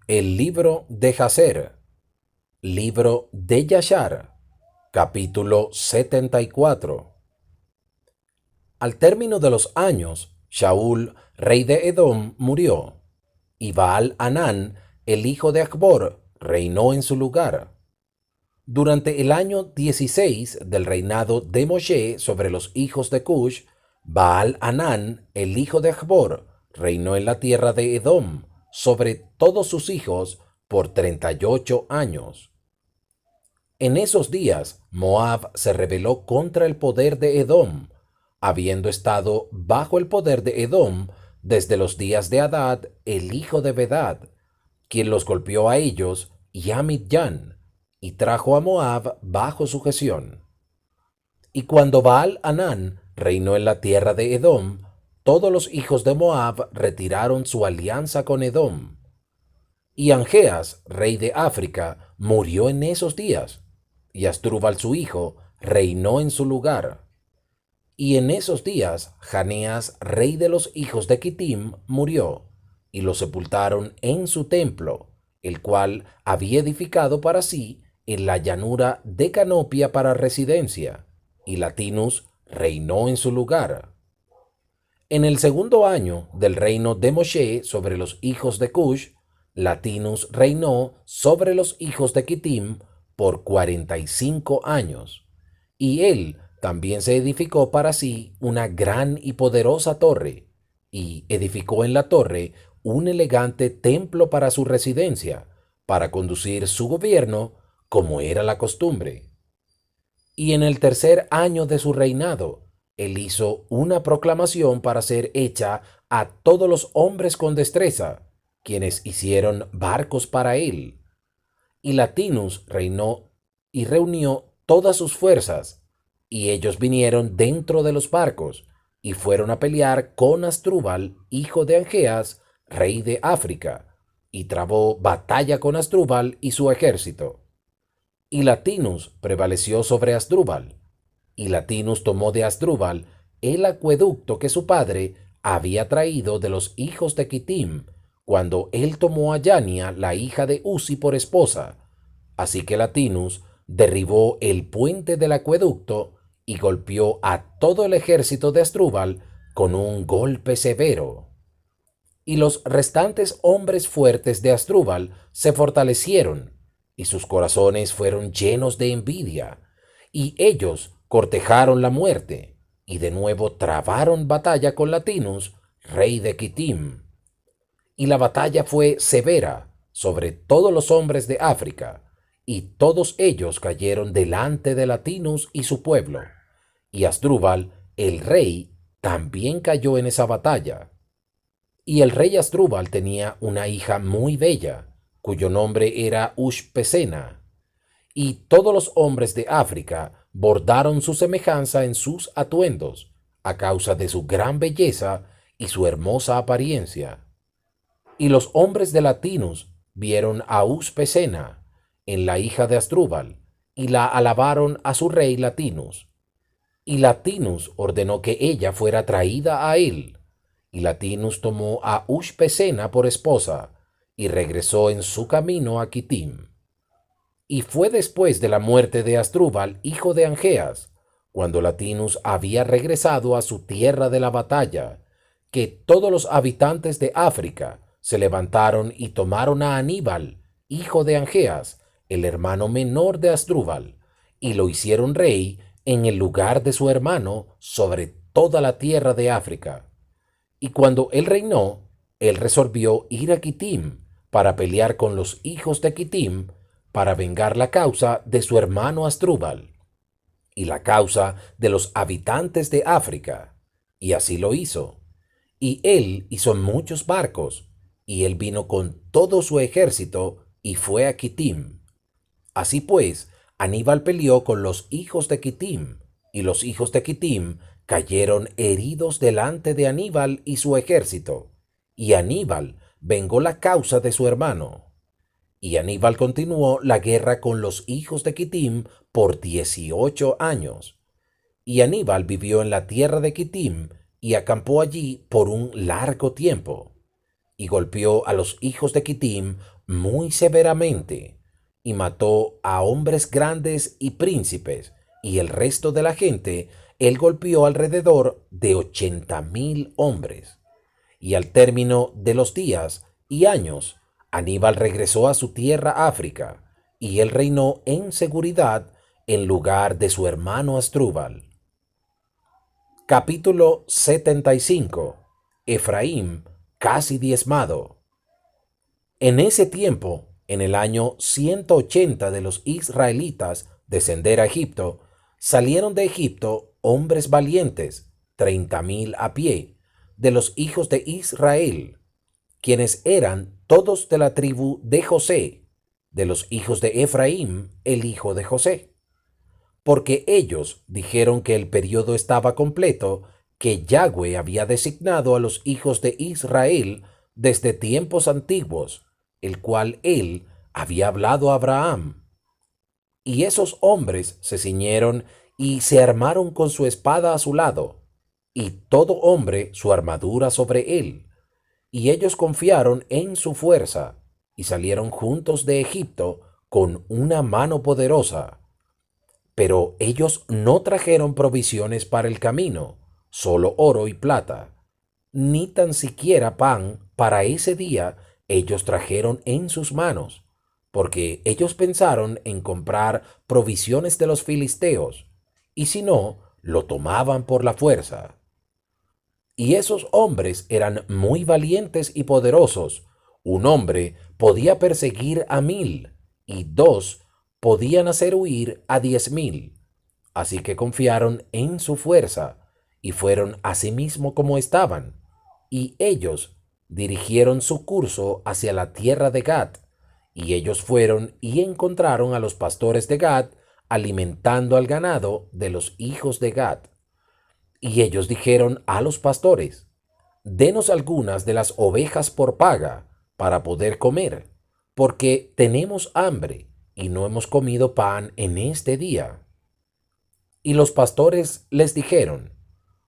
El libro de Jacer, libro de Yashar, capítulo 74. Al término de los años, Shaul, rey de Edom, murió, y Baal-Hanán, el hijo de Acbor, reinó en su lugar. Durante el año 16 del reinado de Moshe sobre los hijos de Cush, Baal-Hanán, el hijo de Acbor, reinó en la tierra de Edom sobre todos sus hijos por 38 años. En esos días, Moab se rebeló contra el poder de Edom, habiendo estado bajo el poder de Edom desde los días de Hadad, el hijo de Bedad, quien los golpeó a ellos y a Midyan, y trajo a Moab bajo sujeción. Y cuando Baal-Hanán reinó en la tierra de Edom, todos los hijos de Moab retiraron su alianza con Edom. Y Angeas, rey de África, murió en esos días, y Asdrúbal su hijo reinó en su lugar. Y en esos días Janeas, rey de los hijos de Quitim, murió, y lo sepultaron en su templo, el cual había edificado para sí en la llanura de Canopia para residencia, y Latinus reinó en su lugar. En el segundo año del reino de Moshe sobre los hijos de Cush, Latinus reinó sobre los hijos de Quitim por 45 años, y él también se edificó para sí una gran y poderosa torre, y edificó en la torre un elegante templo para su residencia, para conducir su gobierno como era la costumbre. Y en el tercer año de su reinado, él hizo una proclamación para ser hecha a todos los hombres con destreza, quienes hicieron barcos para él. Y Latinus reinó y reunió todas sus fuerzas, y ellos vinieron dentro de los barcos, y fueron a pelear con Asdrúbal, hijo de Angeas, rey de África, y trabó batalla con Asdrúbal y su ejército. Y Latinus prevaleció sobre Asdrúbal, y Latinus tomó de Asdrúbal el acueducto que su padre había traído de los hijos de Quitim, cuando él tomó a Yania, la hija de Uzi, por esposa. Así que Latinus derribó el puente del acueducto y golpeó a todo el ejército de Asdrúbal con un golpe severo. Y los restantes hombres fuertes de Asdrúbal se fortalecieron, y sus corazones fueron llenos de envidia, y ellos cortejaron la muerte, y de nuevo trabaron batalla con Latinus, rey de Quitim. Y la batalla fue severa sobre todos los hombres de África, y todos ellos cayeron delante de Latinus y su pueblo, y Asdrúbal, el rey, también cayó en esa batalla. Y el rey Asdrúbal tenía una hija muy bella, cuyo nombre era Ushpesena, y todos los hombres de África bordaron su semejanza en sus atuendos, a causa de su gran belleza y su hermosa apariencia. Y los hombres de Latinus vieron a Uspesena en la hija de Asdrúbal, y la alabaron a su rey Latinus. Y Latinus ordenó que ella fuera traída a él, y Latinus tomó a Uspesena por esposa, y regresó en su camino a Quitim. Y fue después de la muerte de Asdrúbal, hijo de Angeas, cuando Latinus había regresado a su tierra de la batalla, que todos los habitantes de África se levantaron y tomaron a Aníbal, hijo de Angeas, el hermano menor de Asdrúbal, y lo hicieron rey en el lugar de su hermano sobre toda la tierra de África. Y cuando él reinó, él resolvió ir a Quitim para pelear con los hijos de Quitim, para vengar la causa de su hermano Asdrúbal y la causa de los habitantes de África. Y así lo hizo. Y él hizo muchos barcos, y él vino con todo su ejército y fue a Quitim. Así pues, Aníbal peleó con los hijos de Quitim, y los hijos de Quitim cayeron heridos delante de Aníbal y su ejército, y Aníbal vengó la causa de su hermano. Y Aníbal continuó la guerra con los hijos de Quitim por 18 años. Y Aníbal vivió en la tierra de Quitim y acampó allí por un largo tiempo. y golpeó a los hijos de Quitim muy severamente, y mató a hombres grandes y príncipes, y el resto de la gente él golpeó alrededor de 80,000 hombres. Y al término de los días y años, Aníbal regresó a su tierra África, y él reinó en seguridad en lugar de su hermano Asdrúbal. Capítulo 75. Efraín casi diezmado. En ese tiempo, en el año 180 de los israelitas descender a Egipto, salieron de Egipto hombres valientes, 30,000 a pie, de los hijos de Israel, quienes eran todos de la tribu de José, de los hijos de Efraín, el hijo de José. Porque ellos dijeron que el periodo estaba completo, que Yahweh había designado a los hijos de Israel desde tiempos antiguos, el cual él había hablado a Abraham. Y esos hombres se ciñeron y se armaron con su espada a su lado, y todo hombre su armadura sobre él. Y ellos confiaron en su fuerza, y salieron juntos de Egipto con una mano poderosa. Pero ellos no trajeron provisiones para el camino, solo oro y plata, ni tan siquiera pan para ese día ellos trajeron en sus manos, porque ellos pensaron en comprar provisiones de los filisteos, y si no, lo tomaban por la fuerza. Y esos hombres eran muy valientes y poderosos. Un hombre podía perseguir a 1,000, y dos podían hacer huir a 10,000. Así que confiaron en su fuerza, y fueron asimismo como estaban. Y ellos dirigieron su curso hacia la tierra de Gad. Y ellos fueron y encontraron a los pastores de Gad alimentando al ganado de los hijos de Gad. Y ellos dijeron a los pastores: denos algunas de las ovejas por paga para poder comer, porque tenemos hambre y no hemos comido pan en este día. Y los pastores les dijeron: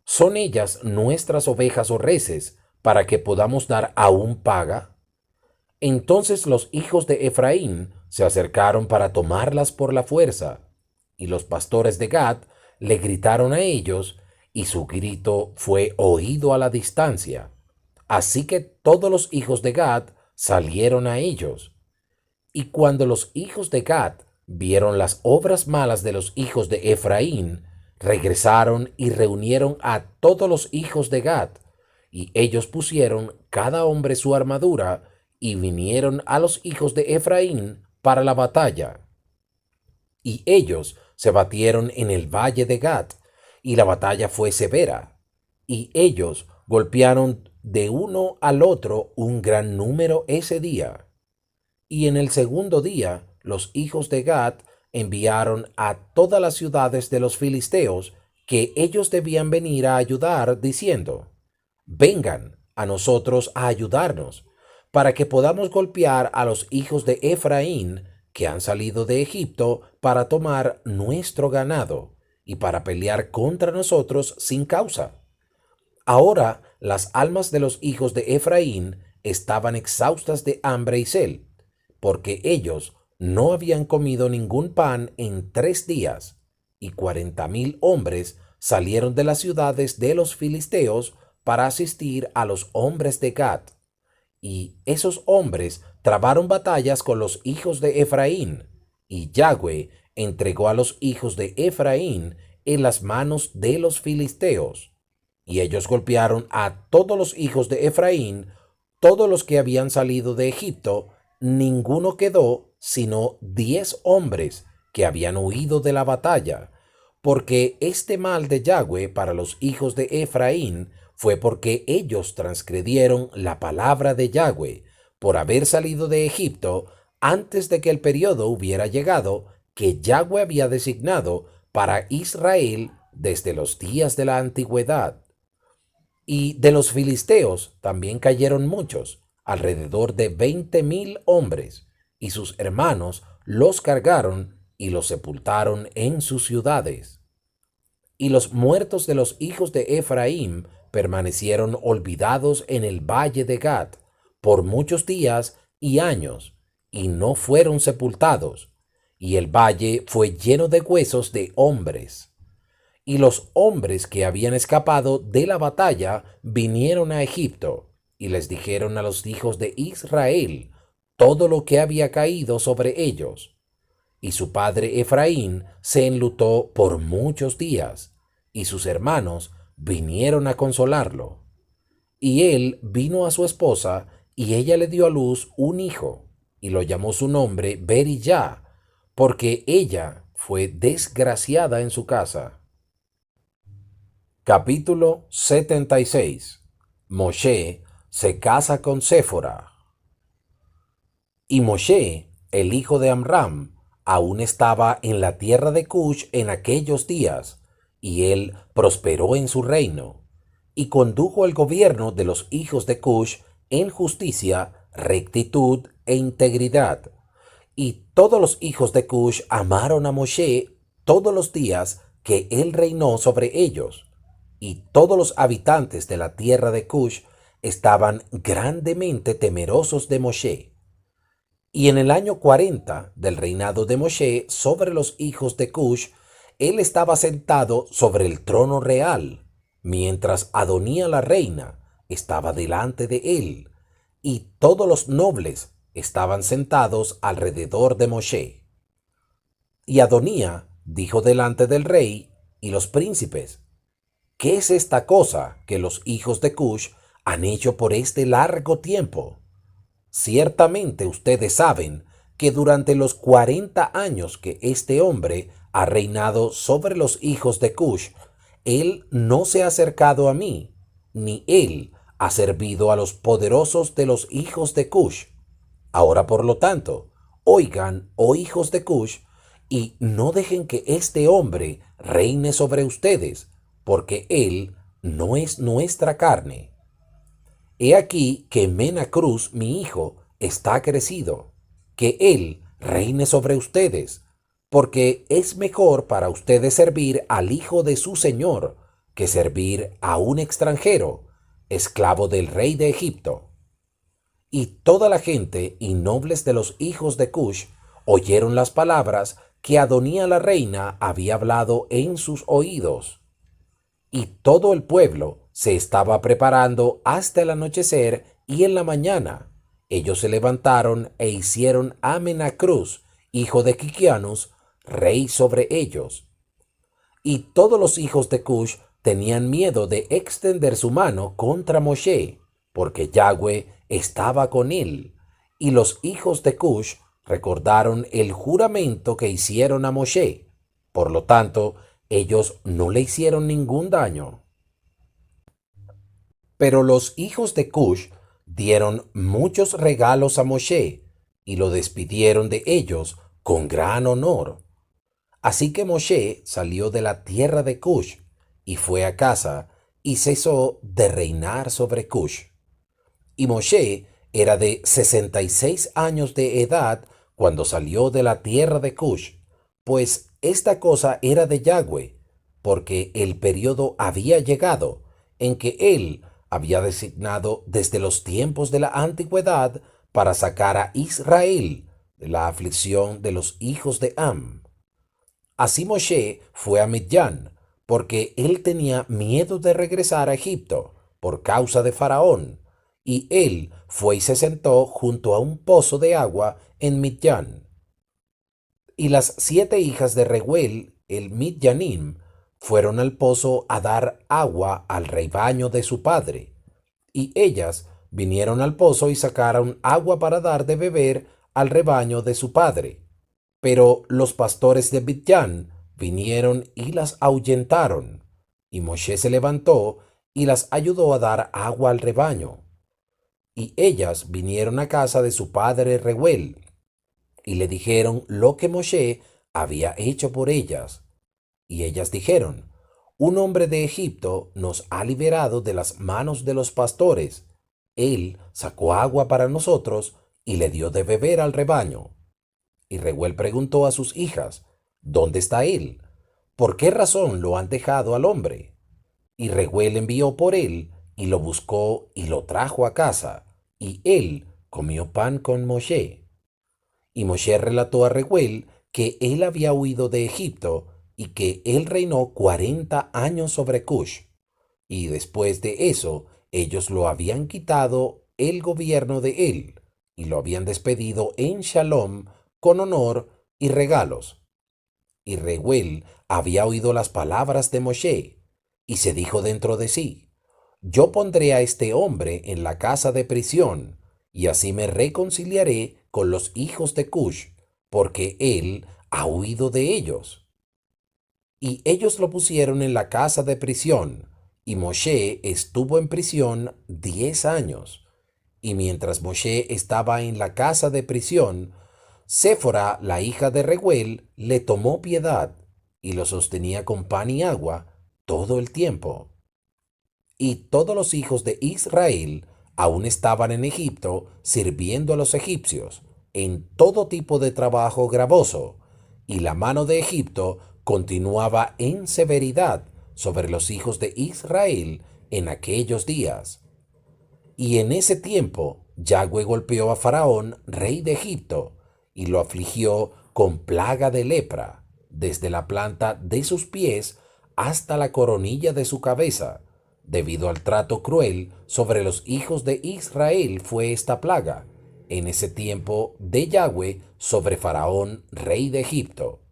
¿son ellas nuestras ovejas o reses para que podamos dar aún paga? Entonces los hijos de Efraín se acercaron para tomarlas por la fuerza, y los pastores de Gad le gritaron a ellos, y su grito fue oído a la distancia. Así que todos los hijos de Gad salieron a ellos. Y cuando los hijos de Gad vieron las obras malas de los hijos de Efraín, regresaron y reunieron a todos los hijos de Gad, y ellos pusieron cada hombre su armadura, y vinieron a los hijos de Efraín para la batalla. Y ellos se batieron en el valle de Gad, y la batalla fue severa. Y ellos golpearon de uno al otro un gran número ese día. Y en el segundo día los hijos de Gad enviaron a todas las ciudades de los filisteos que ellos debían venir a ayudar, diciendo: vengan a nosotros a ayudarnos, para que podamos golpear a los hijos de Efraín que han salido de Egipto para tomar nuestro ganado y para pelear contra nosotros sin causa. Ahora las almas de los hijos de Efraín estaban exhaustas de hambre y sed, porque ellos no habían comido ningún pan en 3 días, y 40,000 hombres salieron de las ciudades de los filisteos para asistir a los hombres de Gad. Y esos hombres trabaron batallas con los hijos de Efraín, y Yahweh entregó a los hijos de Efraín en las manos de los filisteos. Y ellos golpearon a todos los hijos de Efraín, todos los que habían salido de Egipto. Ninguno quedó sino 10 hombres que habían huido de la batalla, porque este mal de Yahweh para los hijos de Efraín fue porque ellos transgredieron la palabra de Yahweh por haber salido de Egipto antes de que el periodo hubiera llegado que Yahweh había designado para Israel desde los días de la antigüedad. Y de los filisteos también cayeron muchos, alrededor de 20,000 hombres, y sus hermanos los cargaron y los sepultaron en sus ciudades. Y los muertos de los hijos de Efraín permanecieron olvidados en el valle de Gad, por muchos días y años, y no fueron sepultados, y el valle fue lleno de huesos de hombres. Y los hombres que habían escapado de la batalla vinieron a Egipto, y les dijeron a los hijos de Israel todo lo que había caído sobre ellos. Y su padre Efraín se enlutó por muchos días, y sus hermanos vinieron a consolarlo. Y él vino a su esposa, y ella le dio a luz un hijo, y lo llamó su nombre Berillá, porque ella fue desgraciada en su casa. Capítulo 76. Moshe se casa con Séfora. Y Moshe, el hijo de Amram, aún estaba en la tierra de Cush en aquellos días, y él prosperó en su reino, y condujo el gobierno de los hijos de Cush en justicia, rectitud e integridad. Y todos los hijos de Cush amaron a Moshe todos los días que él reinó sobre ellos, y todos los habitantes de la tierra de Cush estaban grandemente temerosos de Moshe. Y en el año 40 del reinado de Moshe sobre los hijos de Cush, él estaba sentado sobre el trono real, mientras Adonía la reina estaba delante de él, y todos los nobles estaban sentados alrededor de Moshe. Y Adonía dijo delante del rey y los príncipes: ¿Qué es esta cosa que los hijos de Cush han hecho por este largo tiempo? Ciertamente ustedes saben que durante los 40 años que este hombre ha reinado sobre los hijos de Cush, él no se ha acercado a mí, ni él ha servido a los poderosos de los hijos de Cush. Ahora, por lo tanto, oigan, oh hijos de Cush, y no dejen que este hombre reine sobre ustedes, porque él no es nuestra carne. He aquí que Menacruz, mi hijo, está crecido, que él reine sobre ustedes, porque es mejor para ustedes servir al hijo de su señor que servir a un extranjero, esclavo del rey de Egipto. Y toda la gente y nobles de los hijos de Cush oyeron las palabras que Adonía la reina había hablado en sus oídos. Y todo el pueblo se estaba preparando hasta el anochecer, y en la mañana ellos se levantaron e hicieron a Menacruz, hijo de Quiquianus, rey sobre ellos. Y todos los hijos de Cush tenían miedo de extender su mano contra Moshe, porque Yahweh estaba con él. Y los hijos de Cush recordaron el juramento que hicieron a Moshe. Por lo tanto, ellos no le hicieron ningún daño. Pero los hijos de Cush dieron muchos regalos a Moshe, y lo despidieron de ellos con gran honor. Así que Moshe salió de la tierra de Cush, y fue a casa, y cesó de reinar sobre Cush. Y Moshe era de 66 años de edad cuando salió de la tierra de Cush, pues esta cosa era de Yahweh, porque el período había llegado en que él había designado desde los tiempos de la antigüedad para sacar a Israel de la aflicción de los hijos de Am. Así Moshe fue a Midian, porque él tenía miedo de regresar a Egipto por causa de Faraón, y él fue y se sentó junto a un pozo de agua en Midian. Y las 7 hijas de Reuel, el Midyanim, fueron al pozo a dar agua al rebaño de su padre. Y ellas vinieron al pozo y sacaron agua para dar de beber al rebaño de su padre. Pero los pastores de Midian vinieron y las ahuyentaron. Y Moshe se levantó y las ayudó a dar agua al rebaño. Y ellas vinieron a casa de su padre Reuel, y le dijeron lo que Moshe había hecho por ellas. Y ellas dijeron: un hombre de Egipto nos ha liberado de las manos de los pastores. Él sacó agua para nosotros y le dio de beber al rebaño. Y Reuel preguntó a sus hijas: ¿dónde está él? ¿Por qué razón lo han dejado al hombre? Y Reuel envió por él y lo buscó y lo trajo a casa, y él comió pan con Moshe. Y Moshe relató a Reuel que él había huido de Egipto y que él reinó 40 años sobre Cush. Y después de eso, ellos lo habían quitado el gobierno de él y lo habían despedido en Shalom con honor y regalos. Y Reuel había oído las palabras de Moshe y se dijo dentro de sí: yo pondré a este hombre en la casa de prisión, y así me reconciliaré con los hijos de Cush, porque él ha huido de ellos. Y ellos lo pusieron en la casa de prisión, y Moshe estuvo en prisión 10 años. Y mientras Moshe estaba en la casa de prisión, Séfora, la hija de Reuel, le tomó piedad y lo sostenía con pan y agua todo el tiempo. Y todos los hijos de Israel aún estaban en Egipto sirviendo a los egipcios en todo tipo de trabajo gravoso, y la mano de Egipto continuaba en severidad sobre los hijos de Israel en aquellos días. Y en ese tiempo Yahweh golpeó a Faraón, rey de Egipto, y lo afligió con plaga de lepra, desde la planta de sus pies hasta la coronilla de su cabeza. Debido al trato cruel sobre los hijos de Israel fue esta plaga, en ese tiempo de Yahweh sobre Faraón, rey de Egipto.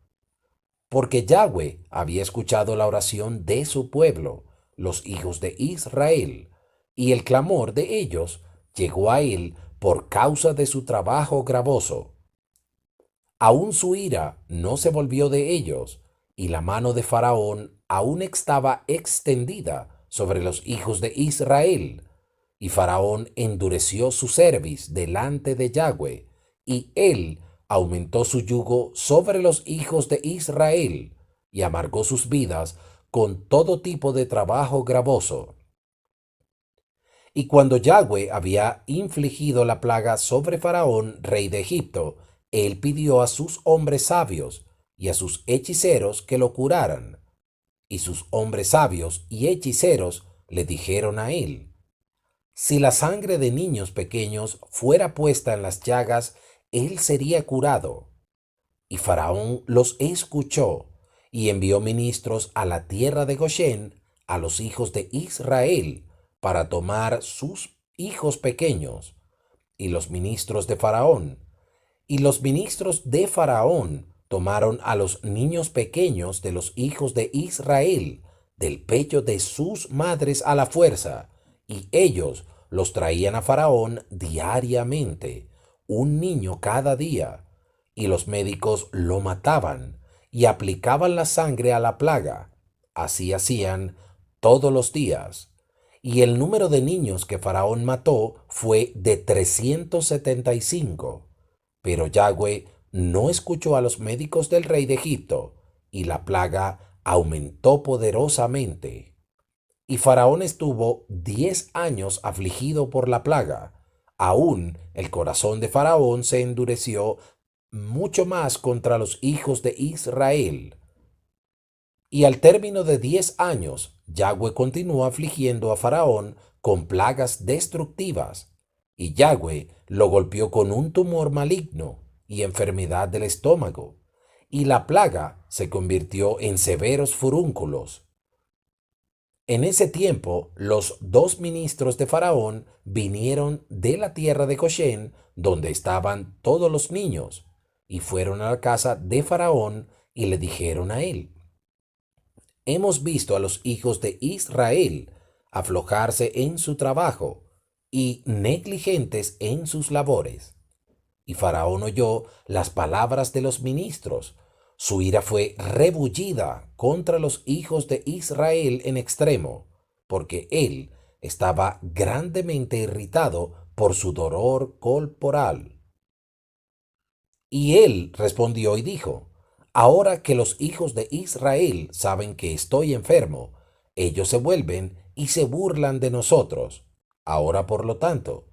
Porque Yahweh había escuchado la oración de su pueblo, los hijos de Israel, y el clamor de ellos llegó a él por causa de su trabajo gravoso. Aún su ira no se volvió de ellos, y la mano de Faraón aún estaba extendida sobre los hijos de Israel. Y Faraón endureció su cerviz delante de Yahweh, y él aumentó su yugo sobre los hijos de Israel, y amargó sus vidas con todo tipo de trabajo gravoso. Y cuando Yahweh había infligido la plaga sobre Faraón, rey de Egipto, él pidió a sus hombres sabios y a sus hechiceros que lo curaran. Y sus hombres sabios y hechiceros le dijeron a él: si la sangre de niños pequeños fuera puesta en las llagas, él sería curado. Y Faraón los escuchó y envió ministros a la tierra de Gosén, a los hijos de Israel, para tomar sus hijos pequeños. Y los ministros de Faraón tomaron a los niños pequeños de los hijos de Israel del pecho de sus madres a la fuerza, y ellos los traían a Faraón diariamente, un niño cada día, y los médicos lo mataban y aplicaban la sangre a la plaga. Así hacían todos los días. Y el número de niños que Faraón mató fue de 375. Pero Yahweh no escuchó a los médicos del rey de Egipto, y la plaga aumentó poderosamente. Y Faraón estuvo 10 años afligido por la plaga. Aún el corazón de Faraón se endureció mucho más contra los hijos de Israel. Y al término de 10 años, Yahweh continuó afligiendo a Faraón con plagas destructivas, y Yahweh lo golpeó con un tumor maligno y enfermedad del estómago, y la plaga se convirtió en severos furúnculos. En ese tiempo, los dos ministros de Faraón vinieron de la tierra de Gosén, donde estaban todos los niños, y fueron a la casa de Faraón y le dijeron a él: hemos visto a los hijos de Israel aflojarse en su trabajo y negligentes en sus labores. Y Faraón oyó las palabras de los ministros. Su ira fue rebullida contra los hijos de Israel en extremo, porque él estaba grandemente irritado por su dolor corporal. Y él respondió y dijo: ahora que los hijos de Israel saben que estoy enfermo, ellos se vuelven y se burlan de nosotros. Ahora, por lo tanto,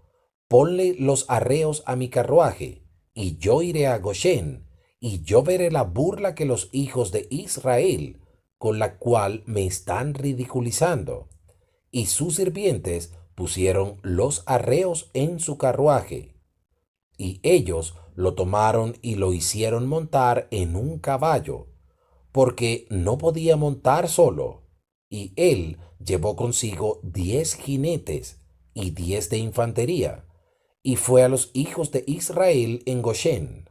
ponle los arreos a mi carruaje, y yo iré a Gosén, y yo veré la burla que los hijos de Israel, con la cual me están ridiculizando, y sus sirvientes pusieron los arreos en su carruaje, y ellos lo tomaron y lo hicieron montar en un caballo, porque no podía montar solo, y él llevó consigo 10 jinetes y 10 de infantería, y fue a los hijos de Israel en Gosén.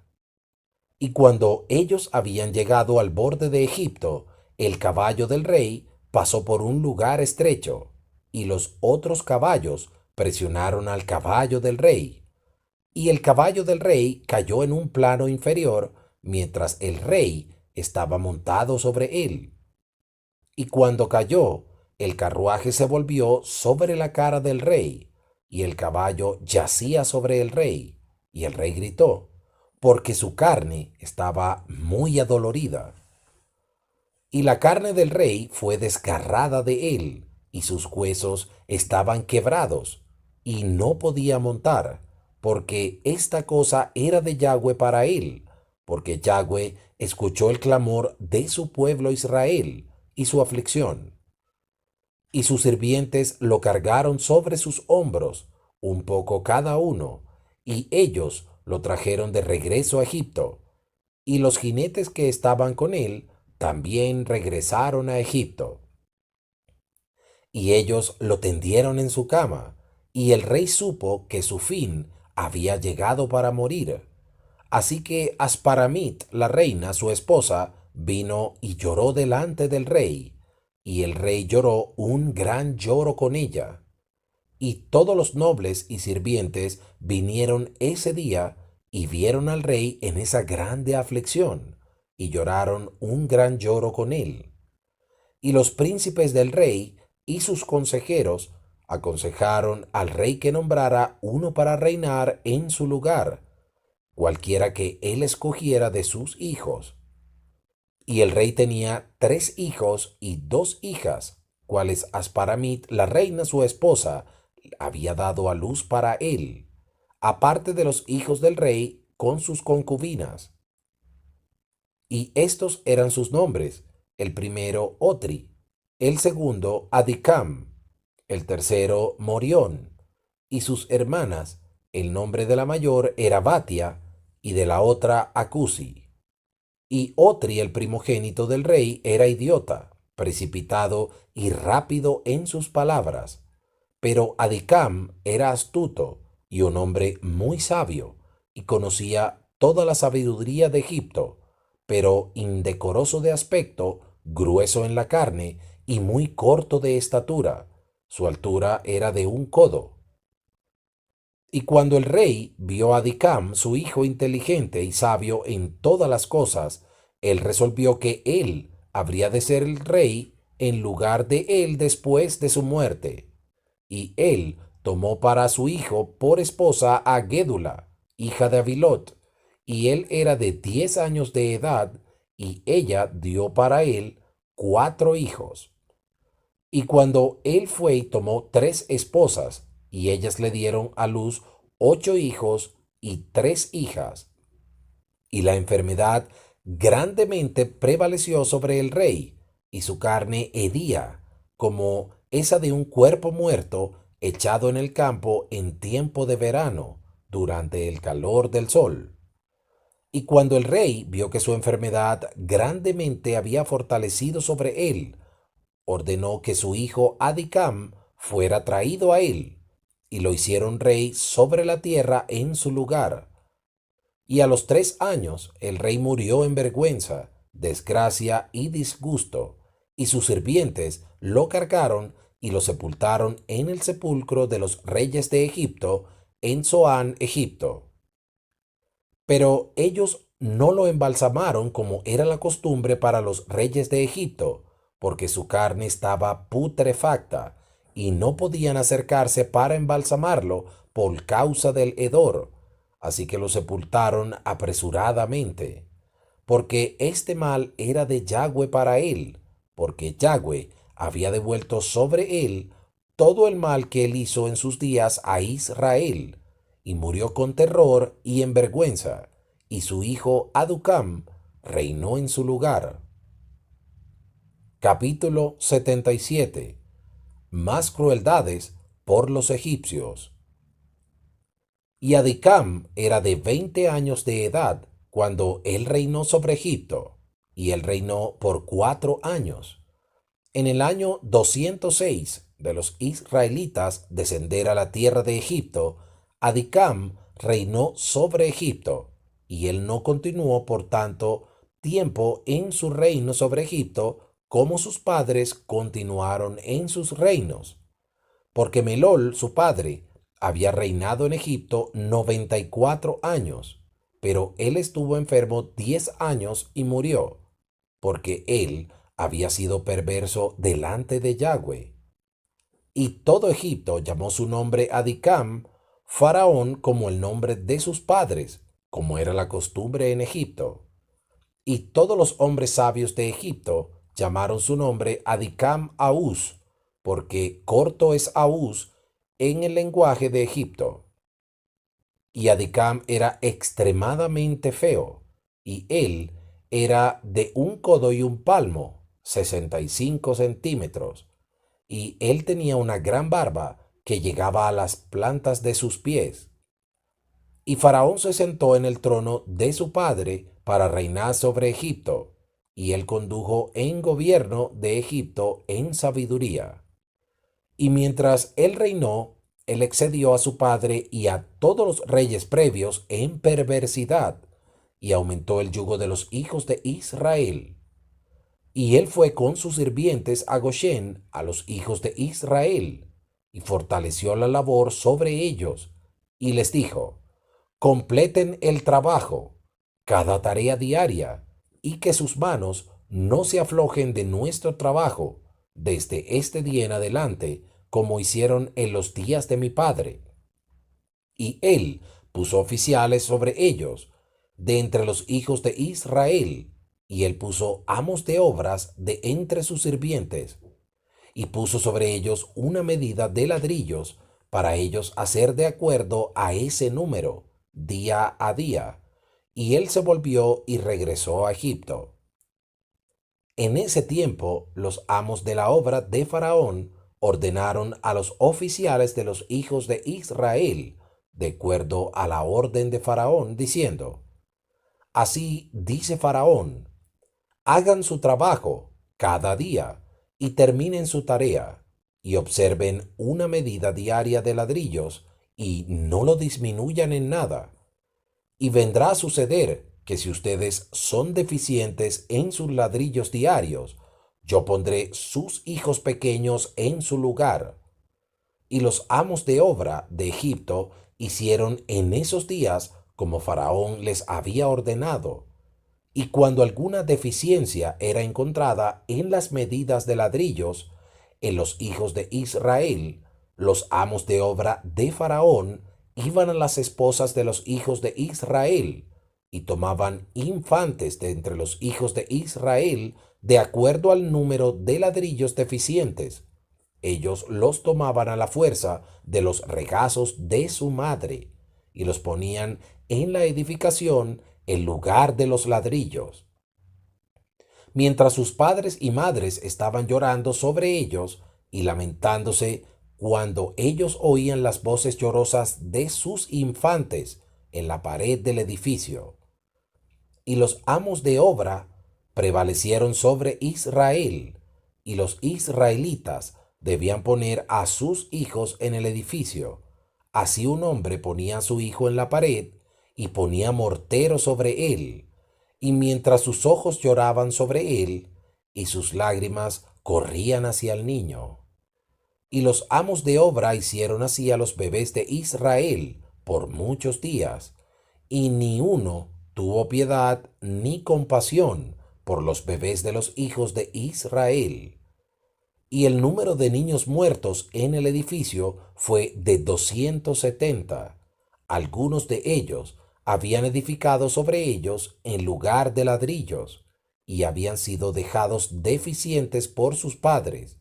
Y cuando ellos habían llegado al borde de Egipto, el caballo del rey pasó por un lugar estrecho, y los otros caballos presionaron al caballo del rey, y el caballo del rey cayó en un plano inferior, mientras el rey estaba montado sobre él. Y cuando cayó, el carruaje se volvió sobre la cara del rey, y el caballo yacía sobre el rey, y el rey gritó, porque su carne estaba muy adolorida. Y la carne del rey fue desgarrada de él, y sus huesos estaban quebrados, y no podía montar, porque esta cosa era de Yahweh para él, porque Yahweh escuchó el clamor de su pueblo Israel y su aflicción. Y sus sirvientes lo cargaron sobre sus hombros, un poco cada uno, y ellos lo trajeron de regreso a Egipto. Y los jinetes que estaban con él también regresaron a Egipto. Y ellos lo tendieron en su cama, y el rey supo que su fin había llegado para morir. Así que Asparamit, la reina, su esposa, vino y lloró delante del rey, y el rey lloró un gran lloro con ella. Y todos los nobles y sirvientes vinieron ese día y vieron al rey en esa grande aflicción, y lloraron un gran lloro con él. Y los príncipes del rey y sus consejeros aconsejaron al rey que nombrara uno para reinar en su lugar, cualquiera que él escogiera de sus hijos. Y el rey tenía 3 hijos y 2 hijas, cuales Asparamit, la reina su esposa, había dado a luz para él, aparte de los hijos del rey con sus concubinas. Y estos eran sus nombres: el primero Otri, el segundo Adicam, el tercero Morión, y sus hermanas. El nombre de la mayor era Batia, y de la otra Acusi. Y Otri, el primogénito del rey, era idiota, precipitado y rápido en sus palabras. Pero Adicam era astuto y un hombre muy sabio, y conocía toda la sabiduría de Egipto, pero indecoroso de aspecto, grueso en la carne y muy corto de estatura. Su altura era de un codo. Y cuando el rey vio a Adicam, su hijo inteligente y sabio en todas las cosas, él resolvió que él habría de ser el rey en lugar de él después de su muerte. Y él tomó para su hijo por esposa a Gédula, hija de Avilot, y él era de 10 años de edad, y ella dio para él 4 hijos. Y cuando él fue y tomó 3 esposas, y ellas le dieron a luz 8 hijos y 3 hijas. Y la enfermedad grandemente prevaleció sobre el rey, y su carne hedía, como esa de un cuerpo muerto echado en el campo en tiempo de verano, durante el calor del sol. Y cuando el rey vio que su enfermedad grandemente había fortalecido sobre él, ordenó que su hijo Adicam fuera traído a él, y lo hicieron rey sobre la tierra en su lugar. Y a los 3 años el rey murió en vergüenza, desgracia y disgusto, y sus sirvientes lo cargaron y lo sepultaron en el sepulcro de los reyes de Egipto, en Zoán, Egipto. Pero ellos no lo embalsamaron como era la costumbre para los reyes de Egipto, porque su carne estaba putrefacta, y no podían acercarse para embalsamarlo por causa del hedor. Así que lo sepultaron apresuradamente, porque este mal era de Yahweh para él, porque Yahweh había devuelto sobre él todo el mal que él hizo en sus días a Israel, y murió con terror y en vergüenza, y su hijo Aducam reinó en su lugar. Capítulo 77. Más crueldades por los egipcios. Y Adicam era de 20 años de edad cuando él reinó sobre Egipto, y él reinó por 4 años. En el año 206 de los israelitas descender a la tierra de Egipto, Adicam reinó sobre Egipto, y él no continuó por tanto tiempo en su reino sobre Egipto como sus padres continuaron en sus reinos, porque Melol, su padre, había reinado en Egipto 94 años, pero él estuvo enfermo 10 años y murió, porque él había sido perverso delante de Yahweh. Y todo Egipto llamó su nombre Adicam, faraón, como el nombre de sus padres, como era la costumbre en Egipto. Y todos los hombres sabios de Egipto llamaron su nombre Adicam Aus, porque corto es Aus en el lenguaje de Egipto. Y Adicam era extremadamente feo, y él era de un codo y un palmo, 65 centímetros, y él tenía una gran barba que llegaba a las plantas de sus pies. Y Faraón se sentó en el trono de su padre para reinar sobre Egipto, y él condujo en gobierno de Egipto en sabiduría. Y mientras él reinó, él excedió a su padre y a todos los reyes previos en perversidad, y aumentó el yugo de los hijos de Israel. Y él fue con sus sirvientes a Goshen, a los hijos de Israel, y fortaleció la labor sobre ellos, y les dijo: completen el trabajo, cada tarea diaria, y que sus manos no se aflojen de nuestro trabajo desde este día en adelante, como hicieron en los días de mi padre. Y él puso oficiales sobre ellos, de entre los hijos de Israel, y él puso amos de obras de entre sus sirvientes, y puso sobre ellos una medida de ladrillos para ellos hacer de acuerdo a ese número, día a día. Y él se volvió y regresó a Egipto. En ese tiempo, los amos de la obra de Faraón ordenaron a los oficiales de los hijos de Israel, de acuerdo a la orden de Faraón, diciendo: así dice Faraón, hagan su trabajo cada día y terminen su tarea, y observen una medida diaria de ladrillos, y no lo disminuyan en nada. Y vendrá a suceder que si ustedes son deficientes en sus ladrillos diarios, yo pondré sus hijos pequeños en su lugar. Y los amos de obra de Egipto hicieron en esos días como Faraón les había ordenado. Y cuando alguna deficiencia era encontrada en las medidas de ladrillos, en los hijos de Israel, los amos de obra de Faraón iban a las esposas de los hijos de Israel y tomaban infantes de entre los hijos de Israel de acuerdo al número de ladrillos deficientes. Ellos los tomaban a la fuerza de los regazos de su madre y los ponían en la edificación en lugar de los ladrillos. Mientras sus padres y madres estaban llorando sobre ellos y lamentándose cuando ellos oían las voces llorosas de sus infantes en la pared del edificio. Y los amos de obra prevalecieron sobre Israel, y los israelitas debían poner a sus hijos en el edificio. Así un hombre ponía a su hijo en la pared y ponía mortero sobre él, y mientras sus ojos lloraban sobre él y sus lágrimas corrían hacia el niño. Y los amos de obra hicieron así a los bebés de Israel por muchos días, y ni uno tuvo piedad ni compasión por los bebés de los hijos de Israel. Y el número de niños muertos en el edificio fue de 270. Algunos de ellos habían edificado sobre ellos en lugar de ladrillos, y habían sido dejados deficientes por sus padres,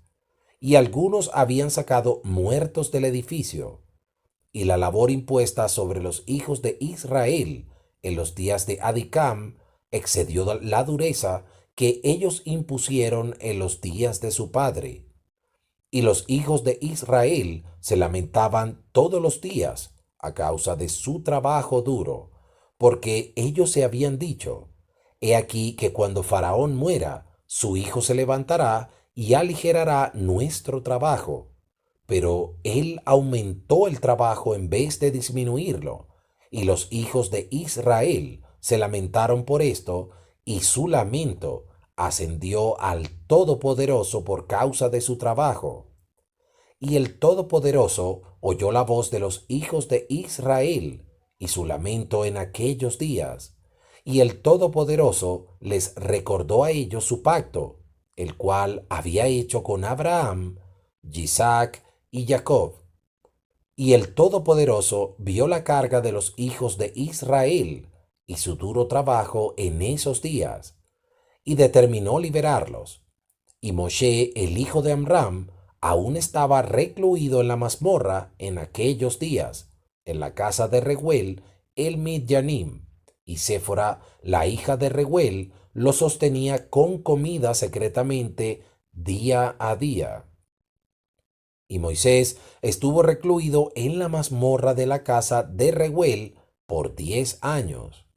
y algunos habían sacado muertos del edificio. Y la labor impuesta sobre los hijos de Israel en los días de Adicam excedió la dureza que ellos impusieron en los días de su padre. Y los hijos de Israel se lamentaban todos los días a causa de su trabajo duro, porque ellos se habían dicho, he aquí que cuando Faraón muera, su hijo se levantará y aligerará nuestro trabajo. Pero él aumentó el trabajo en vez de disminuirlo, y los hijos de Israel se lamentaron por esto, y su lamento ascendió al Todopoderoso por causa de su trabajo. Y el Todopoderoso oyó la voz de los hijos de Israel y su lamento en aquellos días. Y el Todopoderoso les recordó a ellos su pacto, el cual había hecho con Abraham, Isaac y Jacob. Y el Todopoderoso vio la carga de los hijos de Israel y su duro trabajo en esos días, y determinó liberarlos. Y Moshe, el hijo de Amram, aún estaba recluido en la mazmorra en aquellos días, en la casa de Rehuel, el Midyanim, y Séfora, la hija de Rehuel, lo sostenía con comida secretamente día a día. Y Moisés estuvo recluido en la mazmorra de la casa de Rehuel por 10 años.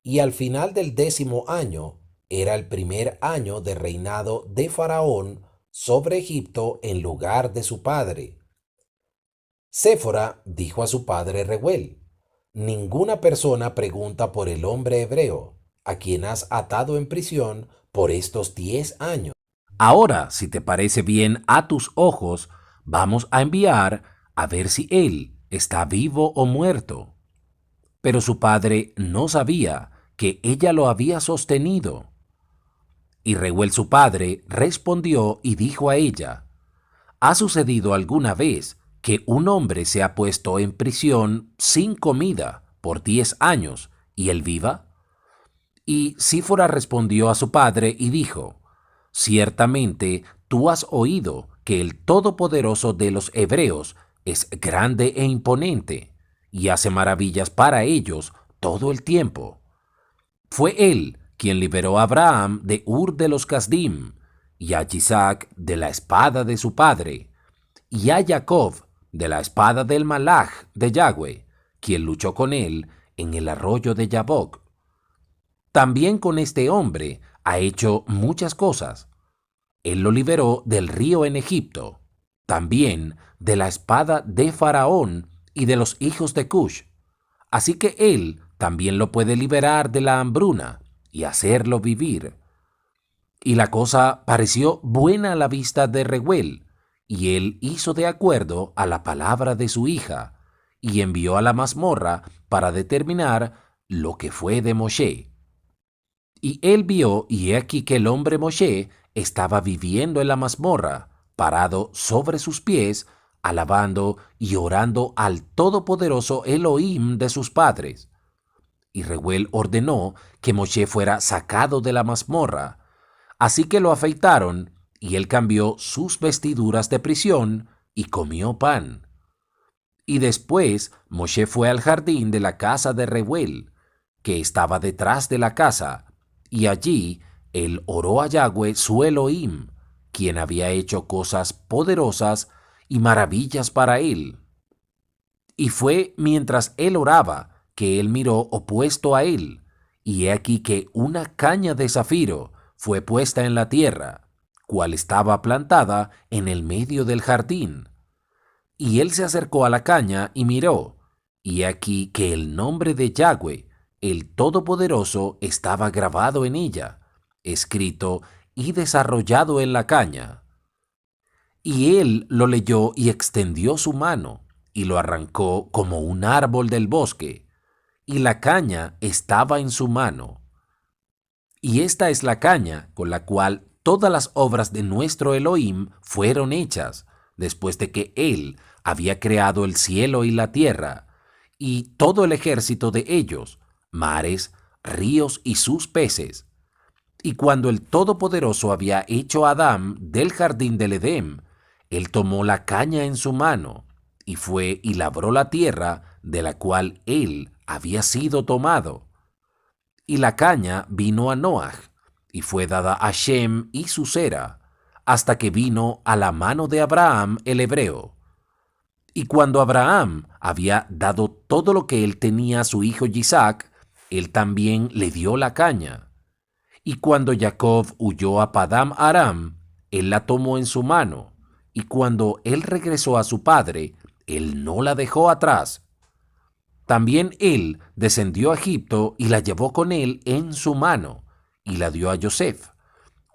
Y al final del 10º año, era el primer año de reinado de Faraón sobre Egipto en lugar de su padre. Séfora dijo a su padre Rehuel, ninguna persona pregunta por el hombre hebreo, a quien has atado en prisión por estos 10 años. Ahora, si te parece bien a tus ojos, vamos a enviar a ver si él está vivo o muerto. Pero su padre no sabía que ella lo había sostenido. Y Rehuel su padre respondió y dijo a ella, ¿ha sucedido alguna vez que un hombre se ha puesto en prisión sin comida por 10 años y él viva? Y Sífora respondió a su padre y dijo, ciertamente tú has oído que el Todopoderoso de los hebreos es grande e imponente, y hace maravillas para ellos todo el tiempo. Fue él quien liberó a Abraham de Ur de los Casdim, y a Isaac de la espada de su padre, y a Jacob de la espada del Malach de Yahweh, quien luchó con él en el arroyo de Yabok. También con este hombre ha hecho muchas cosas. Él lo liberó del río en Egipto, también de la espada de Faraón y de los hijos de Cush. Así que él también lo puede liberar de la hambruna y hacerlo vivir. Y la cosa pareció buena a la vista de Rehuel, y él hizo de acuerdo a la palabra de su hija, y envió a la mazmorra para determinar lo que fue de Moshe. Y él vio, y he aquí que el hombre Moshe estaba viviendo en la mazmorra, parado sobre sus pies, alabando y orando al todopoderoso Elohim de sus padres. Y Rehuel ordenó que Moshe fuera sacado de la mazmorra. Así que lo afeitaron, y él cambió sus vestiduras de prisión y comió pan. Y después Moshe fue al jardín de la casa de Rehuel, que estaba detrás de la casa, y allí él oró a Yahweh su Elohim, quien había hecho cosas poderosas y maravillas para él. Y fue mientras él oraba que él miró opuesto a él, y he aquí que una caña de zafiro fue puesta en la tierra, cual estaba plantada en el medio del jardín. Y él se acercó a la caña y miró, y he aquí que el nombre de Yahweh, el Todopoderoso, estaba grabado en ella, escrito y desarrollado en la caña. Y él lo leyó y extendió su mano, y lo arrancó como un árbol del bosque, y la caña estaba en su mano. Y esta es la caña con la cual todas las obras de nuestro Elohim fueron hechas, después de que él había creado el cielo y la tierra, y todo el ejército de ellos, mares, ríos y sus peces. Y cuando el Todopoderoso había hecho a Adán del jardín del Edén, él tomó la caña en su mano, y fue y labró la tierra de la cual él había sido tomado. Y la caña vino a Noach, y fue dada a Shem y su Sera, hasta que vino a la mano de Abraham el hebreo. Y cuando Abraham había dado todo lo que él tenía a su hijo Isaac, él también le dio la caña. Y cuando Jacob huyó a Padam Aram, él la tomó en su mano, y cuando él regresó a su padre, él no la dejó atrás. También él descendió a Egipto y la llevó con él en su mano, y la dio a Joseph,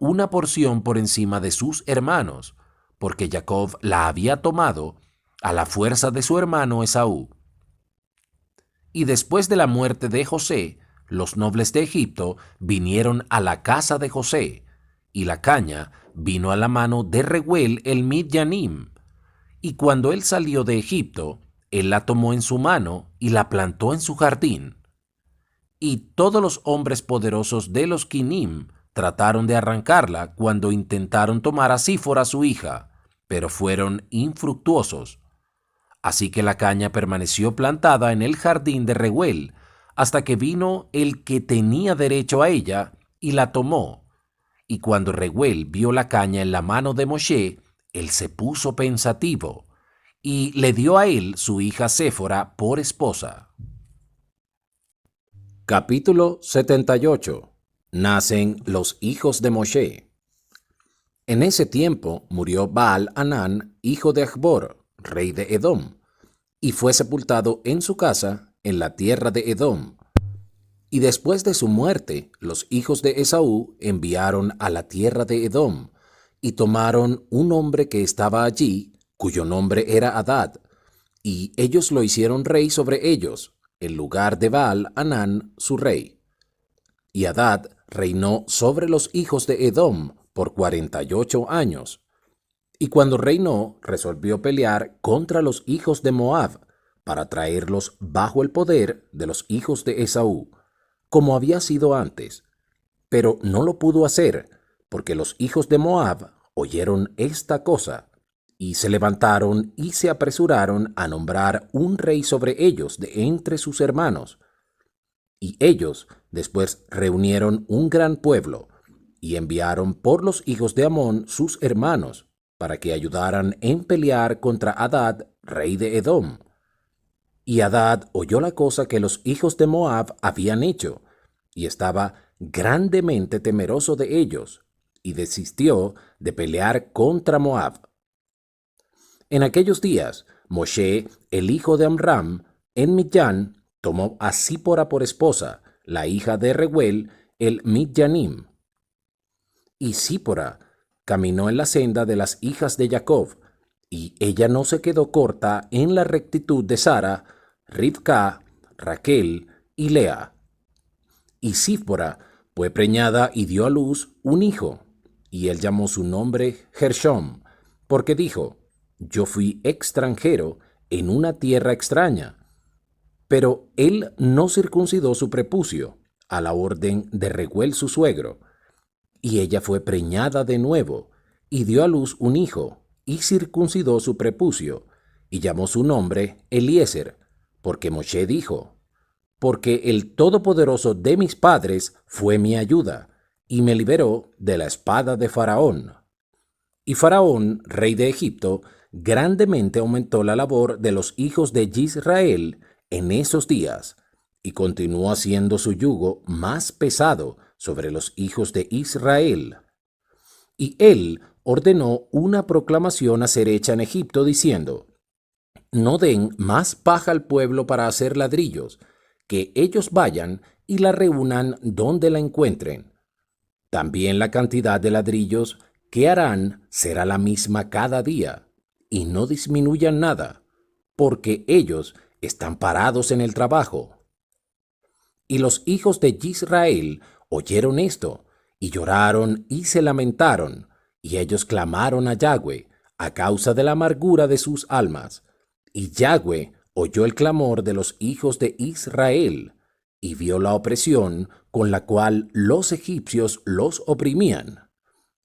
una porción por encima de sus hermanos, porque Jacob la había tomado a la fuerza de su hermano Esaú. Y después de la muerte de José, los nobles de Egipto vinieron a la casa de José, y la caña vino a la mano de Rehuel el Midyanim. Y cuando él salió de Egipto, él la tomó en su mano y la plantó en su jardín. Y todos los hombres poderosos de los Quinim trataron de arrancarla cuando intentaron tomar a Sífora su hija, pero fueron infructuosos. Así que la caña permaneció plantada en el jardín de Rehuel, hasta que vino el que tenía derecho a ella y la tomó. Y cuando Rehuel vio la caña en la mano de Moshe, él se puso pensativo, y le dio a él su hija Séfora por esposa. Capítulo 78. Nacen los hijos de Moshe. En ese tiempo murió Baal-Hanán, hijo de Achbor, rey de Edom, y fue sepultado en su casa en la tierra de Edom. Y después de su muerte, los hijos de Esaú enviaron a la tierra de Edom, y tomaron un hombre que estaba allí, cuyo nombre era Hadad, y ellos lo hicieron rey sobre ellos, en lugar de Baal-Hanán su rey. Y Hadad reinó sobre los hijos de Edom por 48 años. Y cuando reinó, resolvió pelear contra los hijos de Moab, para traerlos bajo el poder de los hijos de Esaú, como había sido antes. Pero no lo pudo hacer, porque los hijos de Moab oyeron esta cosa, y se levantaron y se apresuraron a nombrar un rey sobre ellos de entre sus hermanos. Y ellos después reunieron un gran pueblo, y enviaron por los hijos de Amón sus hermanos, para que ayudaran en pelear contra Hadad, rey de Edom. Y Hadad oyó la cosa que los hijos de Moab habían hecho, y estaba grandemente temeroso de ellos, y desistió de pelear contra Moab. En aquellos días, Moshe, el hijo de Amram, en Midyan, tomó a Sípora por esposa, la hija de Rehuel, el Midyanim. Y Sípora caminó en la senda de las hijas de Jacob, y ella no se quedó corta en la rectitud de Sara, Rivka, Raquel y Lea. Y Sípora fue preñada y dio a luz un hijo, y él llamó su nombre Gershom, porque dijo: Yo fui extranjero en una tierra extraña. Pero él no circuncidó su prepucio, a la orden de Rehuel su suegro. Y ella fue preñada de nuevo, y dio a luz un hijo, y circuncidó su prepucio, y llamó su nombre Eliezer, porque Moshe dijo: Porque el Todopoderoso de mis padres fue mi ayuda, y me liberó de la espada de Faraón. Y Faraón, rey de Egipto, grandemente aumentó la labor de los hijos de Israel en esos días, y continuó haciendo su yugo más pesado sobre los hijos de Israel. Y él ordenó una proclamación a ser hecha en Egipto, diciendo: No den más paja al pueblo para hacer ladrillos, que ellos vayan y la reúnan donde la encuentren. También la cantidad de ladrillos que harán será la misma cada día, y no disminuyan nada, porque ellos están parados en el trabajo. Y los hijos de Israel oyeron esto, y lloraron y se lamentaron, y ellos clamaron a Yahweh a causa de la amargura de sus almas. Y Yahweh oyó el clamor de los hijos de Israel, y vio la opresión con la cual los egipcios los oprimían.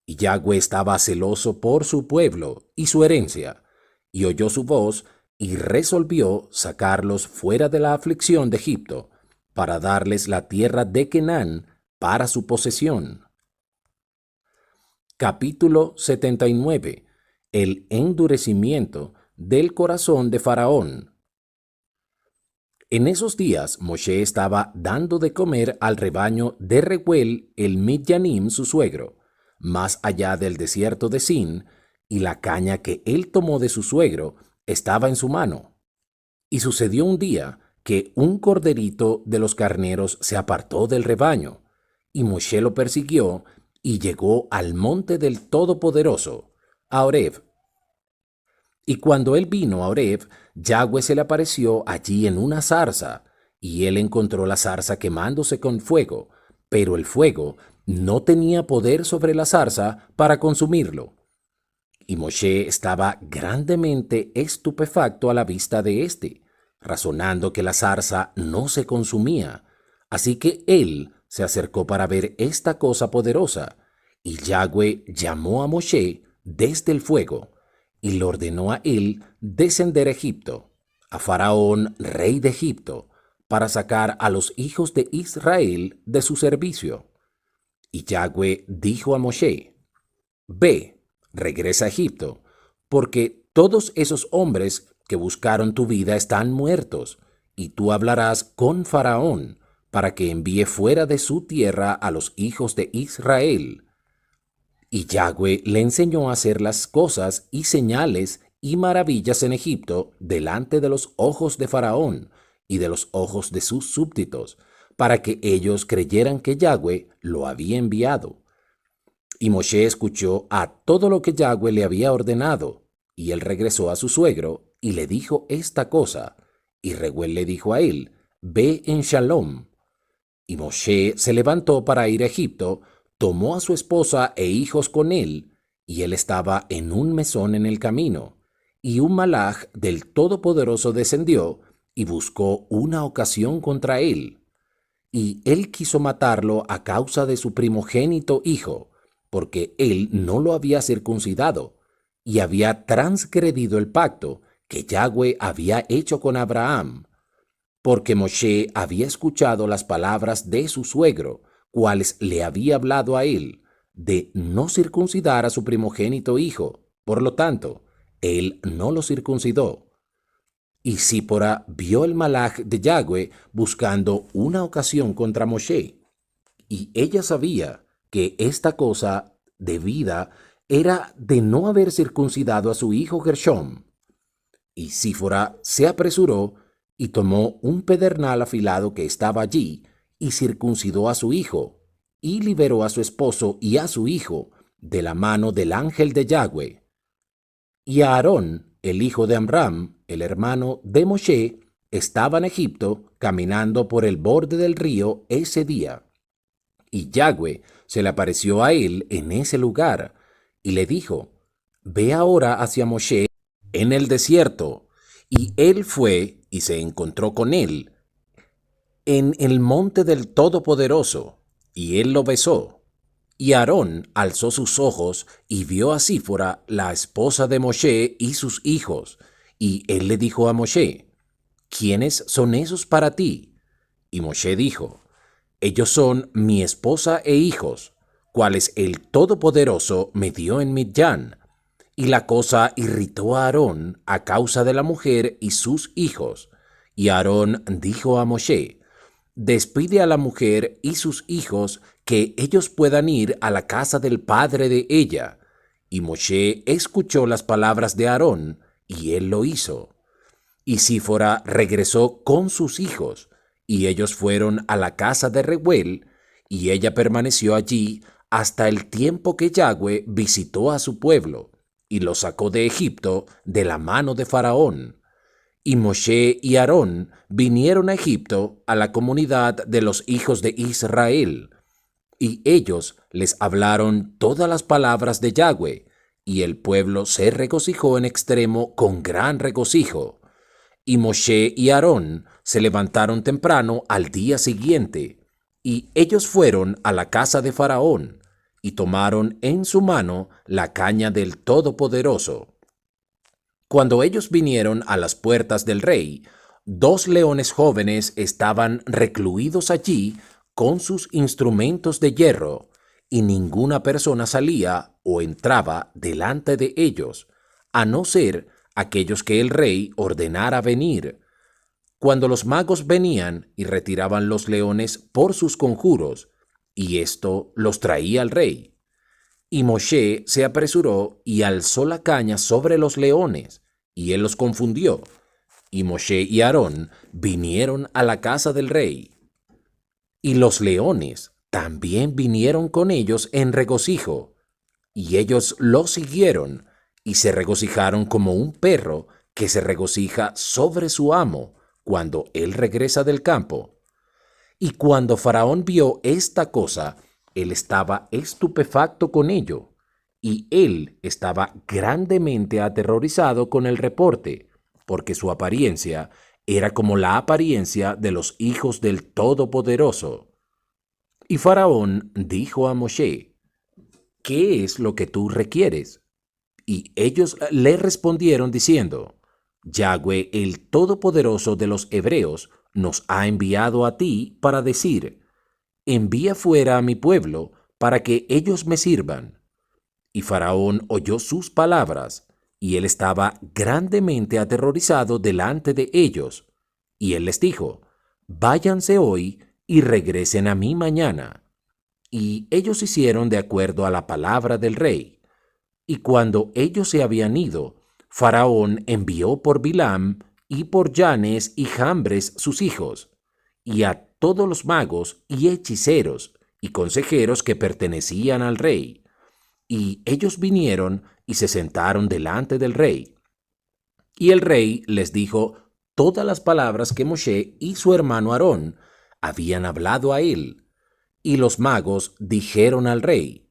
Y Yahweh estaba celoso por su pueblo y su herencia, y oyó su voz, y resolvió sacarlos fuera de la aflicción de Egipto, para darles la tierra de Canaán para su posesión. Capítulo 79. El endurecimiento del corazón de Faraón. En esos días Moshe estaba dando de comer al rebaño de Reuel el Midyanim, su suegro, más allá del desierto de Sin, y la caña que él tomó de su suegro estaba en su mano. Y sucedió un día que un corderito de los carneros se apartó del rebaño, y Moshe lo persiguió y llegó al monte del Todopoderoso, a Horeb. Y cuando él vino a Horeb, Yahweh se le apareció allí en una zarza, y él encontró la zarza quemándose con fuego, pero el fuego no tenía poder sobre la zarza para consumirlo. Y Moshe estaba grandemente estupefacto a la vista de éste, razonando que la zarza no se consumía. Así que él se acercó para ver esta cosa poderosa, y Yahweh llamó a Moshe desde el fuego, y le ordenó a él descender a Egipto, a Faraón, rey de Egipto, para sacar a los hijos de Israel de su servicio. Y Yahweh dijo a Moshe: Ve, regresa a Egipto, porque todos esos hombres que buscaron tu vida están muertos, y tú hablarás con Faraón para que envíe fuera de su tierra a los hijos de Israel. Y Yahweh le enseñó a hacer las cosas y señales y maravillas en Egipto delante de los ojos de Faraón y de los ojos de sus súbditos, para que ellos creyeran que Yahweh lo había enviado. Y Moshe escuchó a todo lo que Yahweh le había ordenado, y él regresó a su suegro y le dijo esta cosa, y Reuel le dijo a él: Ve en Shalom. Y Moshe se levantó para ir a Egipto, tomó a su esposa e hijos con él, y él estaba en un mesón en el camino, y un malaj del Todopoderoso descendió y buscó una ocasión contra él. Y él quiso matarlo a causa de su primogénito hijo, porque él no lo había circuncidado, y había transgredido el pacto que Yahweh había hecho con Abraham, porque Moshe había escuchado las palabras de su suegro, cuales le había hablado a él, de no circuncidar a su primogénito hijo. Por lo tanto, él no lo circuncidó. Y Sípora vio el malaj de Yahweh buscando una ocasión contra Moshe, y ella sabía que esta cosa debida era de no haber circuncidado a su hijo Gershom. Y Sífora se apresuró y tomó un pedernal afilado que estaba allí, y circuncidó a su hijo, y liberó a su esposo y a su hijo de la mano del ángel de Yahweh. Y Aarón, el hijo de Amram, el hermano de Moshe, estaba en Egipto caminando por el borde del río ese día. Y Yahweh se le apareció a él en ese lugar, y le dijo: Ve ahora hacia Moshe en el desierto. Y él fue y se encontró con él en el monte del Todopoderoso, y él lo besó. Y Aarón alzó sus ojos y vio a Sífora, la esposa de Moshe, y sus hijos. Y él le dijo a Moshe: ¿Quiénes son esos para ti? Y Moshe dijo: Ellos son mi esposa e hijos, cuales el Todopoderoso me dio en Midyan. Y la cosa irritó a Aarón a causa de la mujer y sus hijos. Y Aarón dijo a Moshe: Despide a la mujer y sus hijos, que ellos puedan ir a la casa del padre de ella. Y Moshe escuchó las palabras de Aarón, y él lo hizo. Y Sífora regresó con sus hijos, y ellos fueron a la casa de Reuel, y ella permaneció allí hasta el tiempo que Yahweh visitó a su pueblo, y lo sacó de Egipto de la mano de Faraón. Y Moshe y Aarón vinieron a Egipto a la comunidad de los hijos de Israel, y ellos les hablaron todas las palabras de Yahweh, y el pueblo se regocijó en extremo con gran regocijo. Y Moshe y Aarón se levantaron temprano al día siguiente, y ellos fueron a la casa de Faraón, y tomaron en su mano la caña del Todopoderoso. Cuando ellos vinieron a las puertas del rey, 2 leones jóvenes estaban recluidos allí con sus instrumentos de hierro, y ninguna persona salía o entraba delante de ellos, a no ser aquellos que el rey ordenara venir. Cuando los magos venían y retiraban los leones por sus conjuros, y esto los traía al rey. Y Moshe se apresuró y alzó la caña sobre los leones, y él los confundió. Y Moshe y Aarón vinieron a la casa del rey. Y los leones también vinieron con ellos en regocijo, y ellos los siguieron, y se regocijaron como un perro que se regocija sobre su amo cuando él regresa del campo. Y cuando Faraón vio esta cosa, él estaba estupefacto con ello, y él estaba grandemente aterrorizado con el reporte, porque su apariencia era como la apariencia de los hijos del Todopoderoso. Y Faraón dijo a Moshe: ¿qué es lo que tú requieres? Y ellos le respondieron diciendo: Yahweh, el Todopoderoso de los Hebreos, nos ha enviado a ti para decir: envía fuera a mi pueblo para que ellos me sirvan. Y Faraón oyó sus palabras, y él estaba grandemente aterrorizado delante de ellos. Y él les dijo: váyanse hoy y regresen a mí mañana. Y ellos hicieron de acuerdo a la palabra del rey. Y cuando ellos se habían ido, Faraón envió por Bilam y por Yanes y Jambres sus hijos, y a todos los magos y hechiceros y consejeros que pertenecían al rey. Y ellos vinieron y se sentaron delante del rey. Y el rey les dijo todas las palabras que Moshe y su hermano Aarón habían hablado a él. Y los magos dijeron al rey: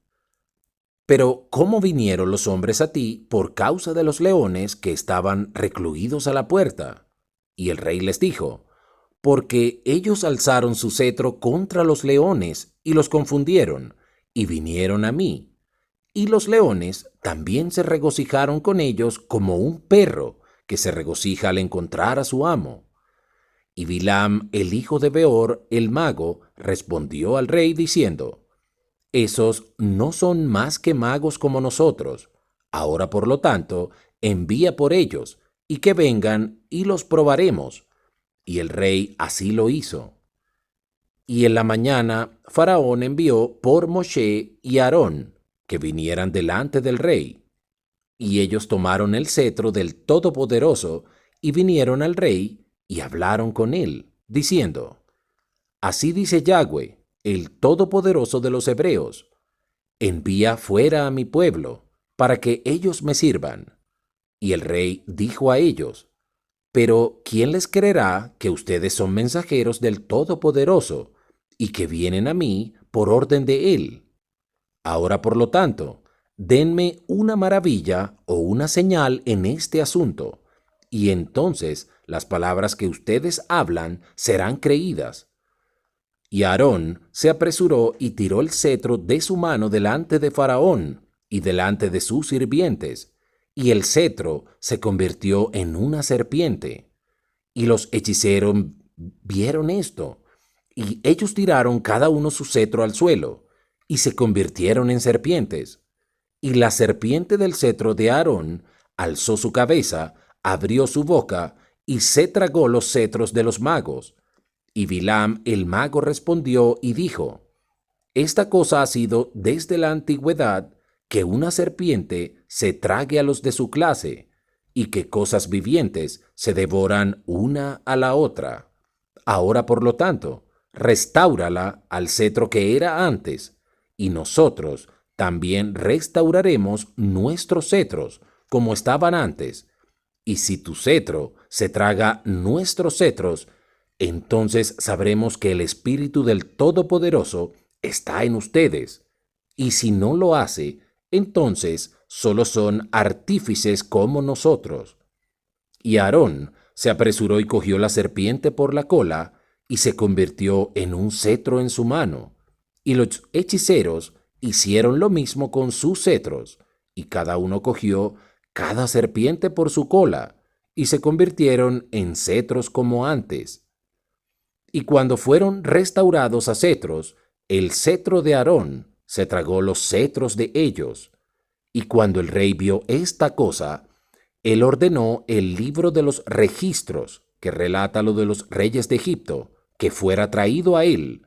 pero ¿cómo vinieron los hombres a ti por causa de los leones que estaban recluidos a la puerta? Y el rey les dijo: porque ellos alzaron su cetro contra los leones y los confundieron, y vinieron a mí. Y los leones también se regocijaron con ellos como un perro que se regocija al encontrar a su amo. Y Bilam, el hijo de Beor, el mago, respondió al rey diciendo: esos no son más que magos como nosotros. Ahora, por lo tanto, envía por ellos, y que vengan y los probaremos. Y el rey así lo hizo. Y en la mañana Faraón envió por Moshe y Aarón, que vinieran delante del rey. Y ellos tomaron el cetro del Todopoderoso, y vinieron al rey, y hablaron con él, diciendo: así dice Yahweh, el Todopoderoso de los Hebreos: envía fuera a mi pueblo, para que ellos me sirvan. Y el rey dijo a ellos: pero ¿quién les creerá que ustedes son mensajeros del Todopoderoso, y que vienen a mí por orden de él? Ahora, por lo tanto, denme una maravilla o una señal en este asunto, y entonces las palabras que ustedes hablan serán creídas. Y Aarón se apresuró y tiró el cetro de su mano delante de Faraón y delante de sus sirvientes, y el cetro se convirtió en una serpiente. Y los hechiceros vieron esto, y ellos tiraron cada uno su cetro al suelo, y se convirtieron en serpientes. Y la serpiente del cetro de Aarón alzó su cabeza, abrió su boca, y se tragó los cetros de los magos. Y Bilam el mago respondió y dijo: esta cosa ha sido desde la antigüedad, que una serpiente se trague a los de su clase, y que cosas vivientes se devoran una a la otra. Ahora, por lo tanto, restáurala al cetro que era antes, y nosotros también restauraremos nuestros cetros como estaban antes. Y si tu cetro se traga nuestros cetros, entonces sabremos que el Espíritu del Todopoderoso está en ustedes. Y si no lo hace, entonces solo son artífices como nosotros. Y Aarón se apresuró y cogió la serpiente por la cola, y se convirtió en un cetro en su mano. Y los hechiceros hicieron lo mismo con sus cetros, y cada uno cogió cada serpiente por su cola, y se convirtieron en cetros como antes. Y cuando fueron restaurados a cetros, el cetro de Aarón se tragó los cetros de ellos. Y cuando el rey vio esta cosa, él ordenó el libro de los registros, que relata lo de los reyes de Egipto, que fuera traído a él.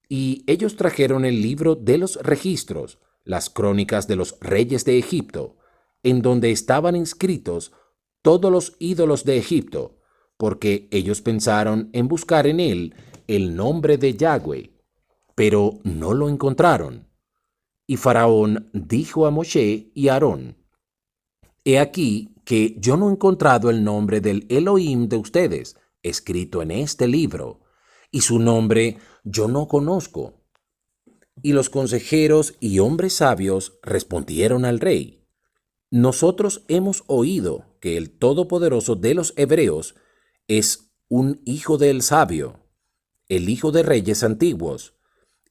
Y ellos trajeron el libro de los registros, las crónicas de los reyes de Egipto, en donde estaban inscritos todos los ídolos de Egipto, porque ellos pensaron en buscar en él el nombre de Yahweh, pero no lo encontraron. Y Faraón dijo a Moshe y a Aarón: He aquí que yo no he encontrado el nombre del Elohim de ustedes escrito en este libro, y su nombre yo no conozco. Y los consejeros y hombres sabios respondieron al rey: Nosotros hemos oído que el Todopoderoso de los Hebreos es un hijo del sabio, el hijo de reyes antiguos.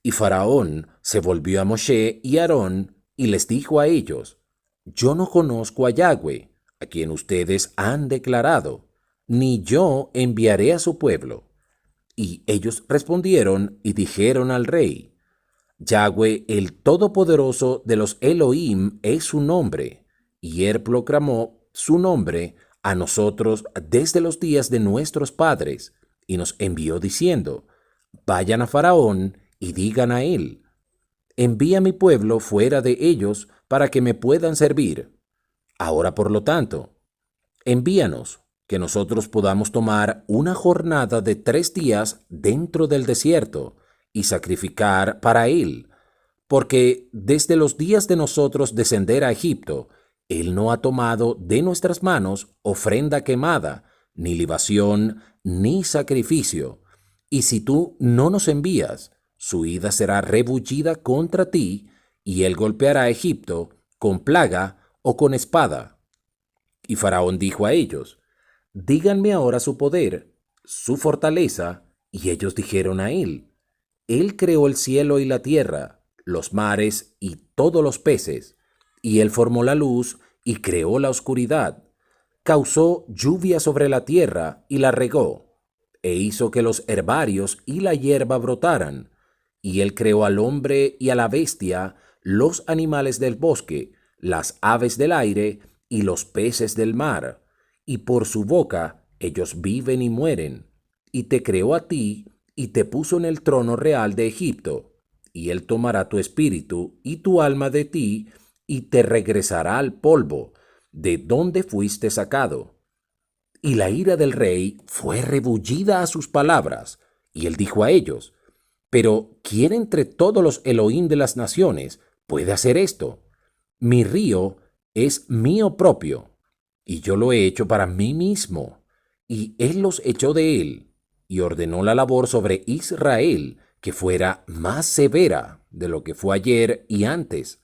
Y Faraón se volvió a Moshe y Aarón y les dijo a ellos: Yo no conozco a Yahweh, a quien ustedes han declarado, ni yo enviaré a su pueblo. Y ellos respondieron y dijeron al rey: Yahweh, el Todopoderoso de los Elohim, es su nombre, y él proclamó su nombre a nosotros desde los días de nuestros padres, y nos envió diciendo: Vayan a Faraón y digan a él: Envía mi pueblo fuera de ellos para que me puedan servir. Ahora, por lo tanto, envíanos, que nosotros podamos tomar una jornada de 3 días dentro del desierto y sacrificar para él, porque desde los días de nosotros descender a Egipto, él no ha tomado de nuestras manos ofrenda quemada, ni libación, ni sacrificio. Y si tú no nos envías, su ida será rebullida contra ti, y él golpeará a Egipto con plaga o con espada. Y Faraón dijo a ellos: Díganme ahora su poder, su fortaleza. Y ellos dijeron a él: Él creó el cielo y la tierra, los mares y todos los peces, y él formó la luz y creó la oscuridad. Causó lluvia sobre la tierra y la regó, e hizo que los herbarios y la hierba brotaran. Y él creó al hombre y a la bestia, los animales del bosque, las aves del aire y los peces del mar. Y por su boca ellos viven y mueren. Y te creó a ti y te puso en el trono real de Egipto. Y él tomará tu espíritu y tu alma de ti y te regresará al polvo, de donde fuiste sacado. Y la ira del rey fue rebullida a sus palabras. Y él dijo a ellos: Pero ¿quién entre todos los Elohim de las naciones puede hacer esto? Mi río es mío propio, y yo lo he hecho para mí mismo. Y él los echó de él, y ordenó la labor sobre Israel que fuera más severa de lo que fue ayer y antes.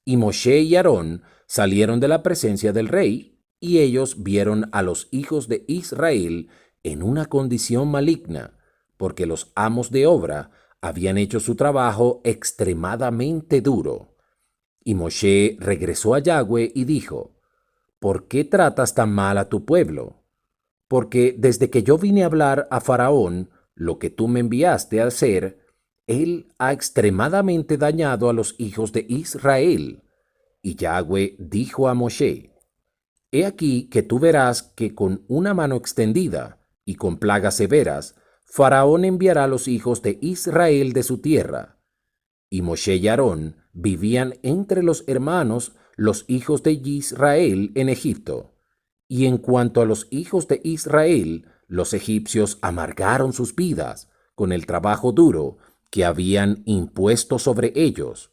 Y Moshe y Aarón salieron de la presencia del rey, y ellos vieron a los hijos de Israel en una condición maligna, porque los amos de obra habían hecho su trabajo extremadamente duro. Y Moshe regresó a Yahweh y dijo: ¿Por qué tratas tan mal a tu pueblo? Porque desde que yo vine a hablar a Faraón lo que tú me enviaste a hacer, él ha extremadamente dañado a los hijos de Israel. Y Yahweh dijo a Moshe: He aquí que tú verás que con una mano extendida y con plagas severas, Faraón enviará a los hijos de Israel de su tierra. Y Moshe y Aarón vivían entre los hermanos, los hijos de Israel, en Egipto. Y en cuanto a los hijos de Israel, los egipcios amargaron sus vidas con el trabajo duro que habían impuesto sobre ellos.